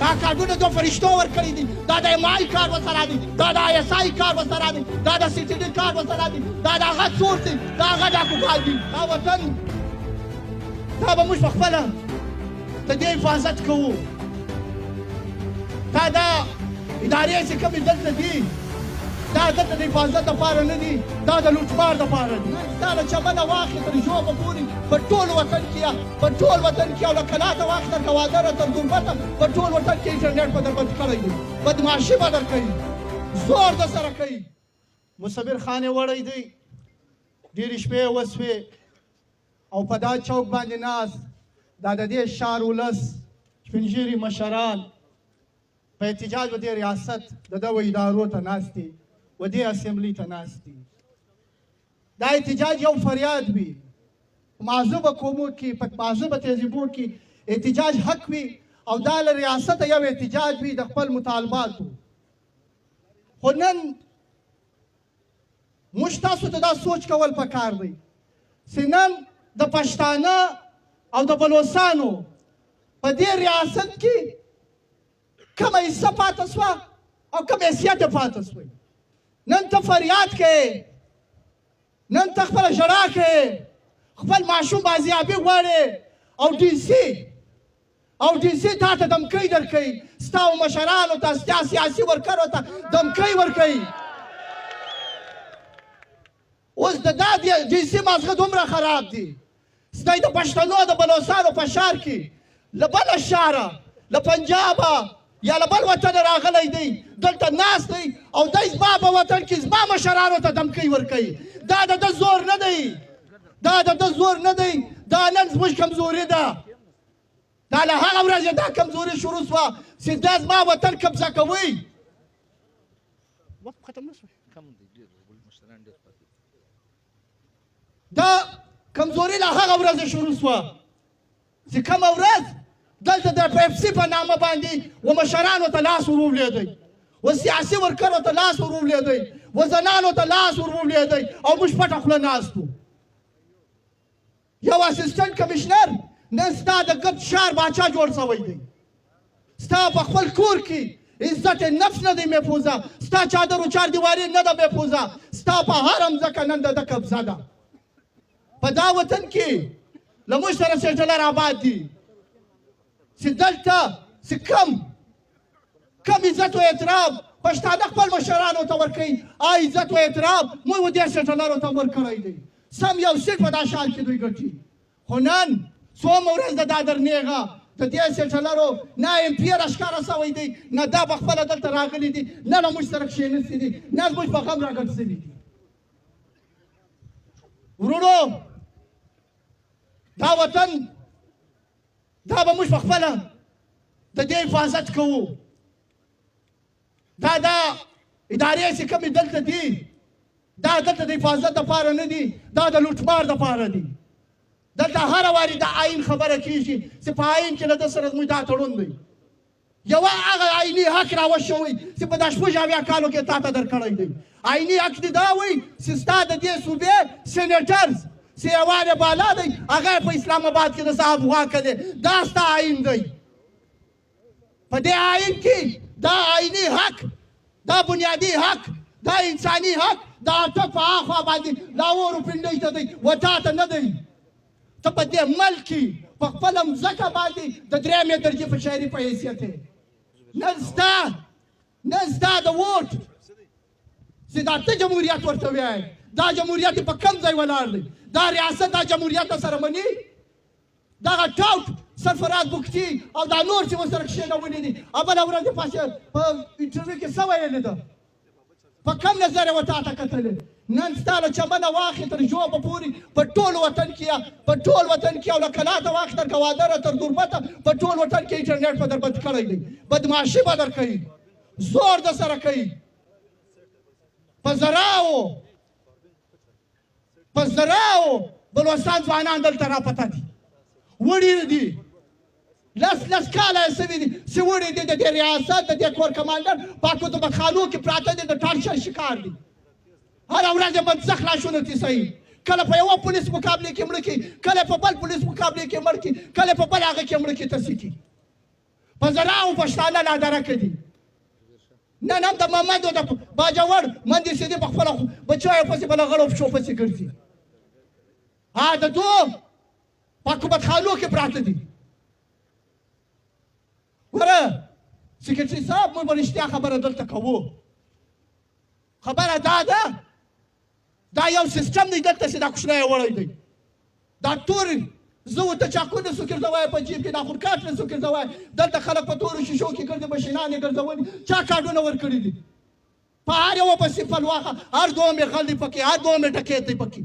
دا کارډونه د فرشتو ورکړي دي، دا د MI کارډ ورسره دی، دا د ISI کارډ ورسره دی، دا د CTD کارډ ورسره دی، دا د هغه څوک دی، دا هغه ډاکوګان دي. دا وطن دا به موږ پخپله د دې حفاظت کوو. دا ادارې چې کومې دلته دي دا دلته د حفاظت دپاره نه دي، دا د لوټمار دپاره دي. دا له چمنه واخلې تر ژوبه پورې په ټول وطن کې په ټول وطن کې او له کلاته واخلې تر ګوادره تر ګوربته په ټول وطن کې انټرنېټ به در بند کړی دی، بدماشي به در کوي، زور در سره کوي. مصبر خان یې وړی دی، ډېرې شپې وسوې او په دا چوک باندې ناست دا د دې ښار ولس سپین ږیري مشران په احتجاج و دې ریاست د دغو ادارو ته ناست دي، و دې اسمبلي ته ناست دي. دا احتجاج یو فریاد وي، په معذوبه قومو کې په معذوبه تهذیبو کې احتجاج حق وي او دا له ریاسته یو احتجاج وي د خپل مطالباتو. خو نن موږ تاسو ته دا سوچ کول پکار دی چې نن د پښتانه او د بلوڅانو په دې ریاست کې کومه حصه پاته سوه او کوم حیثیت یې پاته سوی. نن ته فریاد کوې، نن ته خپله ژړا کوې، خپل ماشوم بازیابي غواړې او ډي سي تا ته دمکۍ درکوي، ستا مشرانو ته ستا سیاسي ورکرو ته دمکۍ ورکوي. اوس د دا ډي سي مازغه دومره خراب دي، ستا د پښتنو د بلوڅانو په ښار کې له بله ښاره له پنجابه یا له بل وطنه راغلی دی، دلته ناست دی او دی زما په وطن کې زما مشرانو ته دمکۍ ورکوي. دا د ده زور نه دی، دا د ده زور نه دی، دا نن زموږ کمزوري ده. دا له هغه ورځې دا کمزوري شروع سوه چې دا زما وطن قبضه کوئ. دا کمزوري له هغه ورځې شروع سوه چې کومه ورځ دلته د پیپسي په نامه باندې و مشرانو ته لاس ورولېدی، و سیاسي ورکرو ته لاس ورولېدی، و زنانو ته لاس ورولېدی او موږ پټه خوله ناست وو. یو اسسټنټ کمیشنر نن ستا د ګرد ښار باچا جوړ سوی دی، ستا په خپل کور کې عزت نفس نه دی محفوظه، ستا چادر و چار دیواري نه ده محفوظه، ستا په هر مځکه نن د ده قبضه ده. په دا وطن کې له موږ سره سیټلر آباد دي چې دلته چې کم عزت و احترام پښتانه خپل مشرانو ته ورکوي، عزت و احترام موږ و دې سیټلرو ته ورکړی دی. سم یو سیټ په دا ښار کې دوی ګټي. خو نن څومره ورځ د دا درنېغه د دې سیټلرو نه MP راښکاره سوی دی، نه دا په خپله دلته راغلي دي، نه له موږ سره کښېنستي دي، نه زموږ په غم راګډ شوي دي. ورونو دا وطن دا به موږ پخپله د دې حفاظت کوو. دا ادارې چې کومې دلته دي دا دلته د حفاظت دپاره نه دي، دا د لوټمار دپاره دي. دلته هره وارې د آئین خبره کېږي چې په آئین کې له ده سره زموږ دا تړون دی. یوه هغه آئیني حق راوشوئ چې په دا شپږ اویا کالو کې تا ته درکړی دی. آئیني حق دې دا وایي چې ستا د دې صوبې سینیټرز چې یووالی بالا دی هغه یې په اسلام آباد کې د صاحب واکه دی، دا ستا آئین دی. په دې آئین کې دا آئیني حق، دا بنیادي حق، دا انساني حق د اټک په هاخوا باندې لاهور پنډۍ ته دی و تا ته نه دی. ته په دې ملک کې په خپله مځکه باندې د درېیمې درجې په شاعري په حیثیت یې نن ستا د ووټ چې دا ته جمهوریت ورته وایې، دا جمهوریت په کم ځای ولاړ دی، دا ریاست دا جمهوریت سره مني. دغه ټاوټ سرفراز بوکتي او دا نور چې ورسره کښېنولي دي بله ورځ یې په انټرویو کې څه ویلې ده، په کم نظر یې ورته تا کتلې. نن ستا له چمنه واخلې تر ژوبه پورې په ټول وطن کې او له کلاته واخلې تر ګوادره تر دوربته په ټول وطن کې انټرنېټ به در بند کړی دی، بدماشي به در کوي، زور در سره کوي. په زراو بلوچستان ځوانان دلته راپته دي، وړي دي، لس کاله یې سوي دي چې وړي دي د دې ریاست د دې کور کمانډر په کتابخانو کې پراته دي، د ټارچر شکار دي. هره ورځ یې منسخ لاشونه تیسوي، کله په یوه پولیس مقابلې کې مړه کړي، کله په بل پولیس مقابلې کې مړ کړي، کله په بل هغه کې مړه کړي ترسي کړي. په زراو پښتانه لا درکه دي نن هم د محمد او د باجوړ مندې سیدي په خپله بچیو پسې بله غړو پښو پسې ګرځي د دوه په حکومتخانو کې پراته دي ګوره سکرټري صاحب موږ به رښتیا خبره دلته کوو خبره دا ده دا یو سیستم دی دلته چې دا کوشنی وړی دی دا تور زه ورته چاقو نه سو ګرځوی په جیب کې دا خورکاټ نه سو ګرځوی دلته خلک په تورو شیشو کې ګرځي مشینان یې ګرځولي چا کارډونه ورکړي دي په هر یوه پسې پلواخه هر دوه مې غل دی پکې هر دوه مې ډکیت دی پکې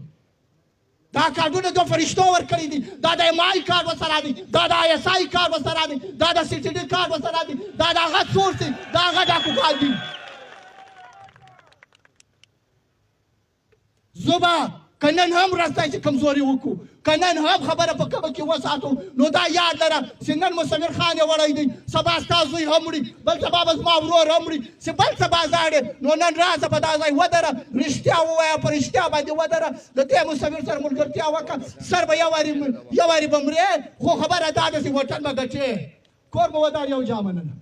دا کارډونه دوه فرشتو ورکړي دي دا د ایم آی کارډ ورسره دی دا د آی ایس آی کارډ ورسره دی دا د سی ټي ډي کارډ ورسره دی دا د هغه سورس دی دا هغه ډاکوګان دي زه به که نن هم راستی چې کمزوري وکړو که نن هم خبره په کبه کې وساتو نو دا یاد لره چې نن مصور خان یې وړی دی سبا ستا زوی هم وړي بل سبا به زما ورور هم وړي چې بل سبا زاړې نو نن راسه په دا ځای ودره رښتیا ووایه په رښتیا باندې ودره د دې مصور سره ملګرتیا وکړه سر به یو وارې به مرې خو خبره دا ده چې وطن به ګټې کور به ودار یو جا مننه